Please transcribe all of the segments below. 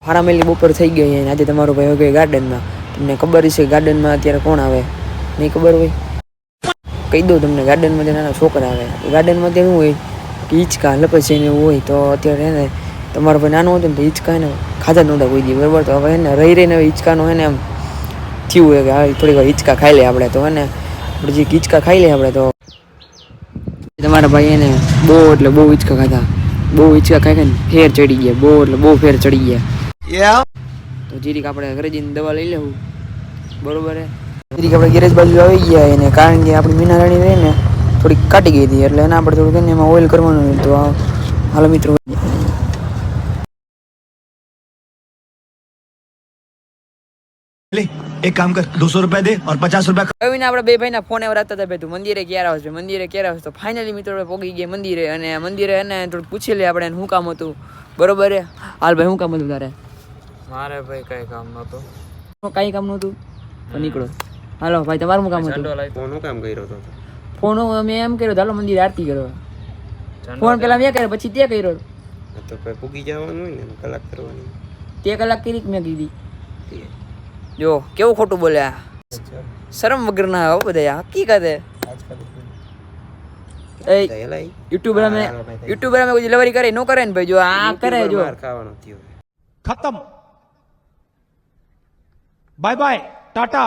ફારામેલી બપોર થઈ ગઈ અને આજે તમારો ભાઈ ગયો ગાર્ડનમાં. તમને ખબર છે ગાર્ડનમાં અત્યારે કોણ આવે? નહીં ખબર હોય? કહી દઉં તમને, ગાર્ડનમાં જે નાના છોકરા આવે ગાર્ડનમાં અત્યારે શું હોય કે હિંચકા લપસીને એવું હોય. તો અત્યારે એને તમારો ભાઈ નાનો હતો ને તો હિંચકા એને ખાધા નહોતા કોઈ દી, બરાબર. તો હવે એને રહી રહીને હિંચકાનો એને એમ થયું હોય કે હા થોડીક વાર હિંચકા ખાઈ લે આપણે. તો એને આપણે જે હિંચકા ખાઈ લે આપણે, તો તમારા ભાઈ એને બહુ એટલે બહુ હિંચકા ખાધા. બહુ હિંચકા ખાઈ ને ફેર ચડી ગયા, બહુ એટલે બહુ ફેર ચડી ગયા. તો જીરીક આપણે ઘરે જઈને દવા લઈ લેવું, બરોબર હે. જીરીક આપણે ગેરેજ બાજુ આવી ગયા એને, કારણ કે આપણી મીના રાણી રહી ને થોડીક કાટી ગઈ હતી, એટલે એના આપણે થોડુંક એમાં ઓઇલ કરવાનું. તો હાલો મિત્રો, एक काम कर 200 रुपया दे और 50 रुपया કવિને આપણે બે ભાઈના ફોન એવા રહેતા હતા, ભાઈ તું મંદિરે ક્યારે આવશે, મંદિરે ક્યારે આવશે. તો ફાઇનલી મિત્રો પોગી ગયા મંદિરે, અને મંદિરે એને થોડુંક પૂછી લે આપણે શું કામ હતું, બરોબર હે. હાલ ભાઈ શું કામ હતું તારે? મારે ભાઈ કઈ કામ નતું. કાંઈ કામ નહોતું તો નીકળો. હાલો ભાઈ તમારું શું કામ હતું? ફોન કામ કર્યો હતો. ફોન મેં એમ કર્યો હાલો મંદિરે આરતી કરવા. ફોન પેલા મેં કર્યો, પછી તે કર્યો. તો ભાઈ પૂગી જવાનું હોય ને, કલાક કરવાની. તે કલાક કરી મેં કીધી. જો કેવું ખોટું બોલ્યા, શરમ વગર ના આવો બધા હકીકત હે. યુટ્યુબર અમે કોઈ ડિલિવરી કરે ન કરે ને ભાઈ, જો આ કરે જો ખાવાનું થયું. खत्म bye bye tata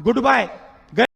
good bye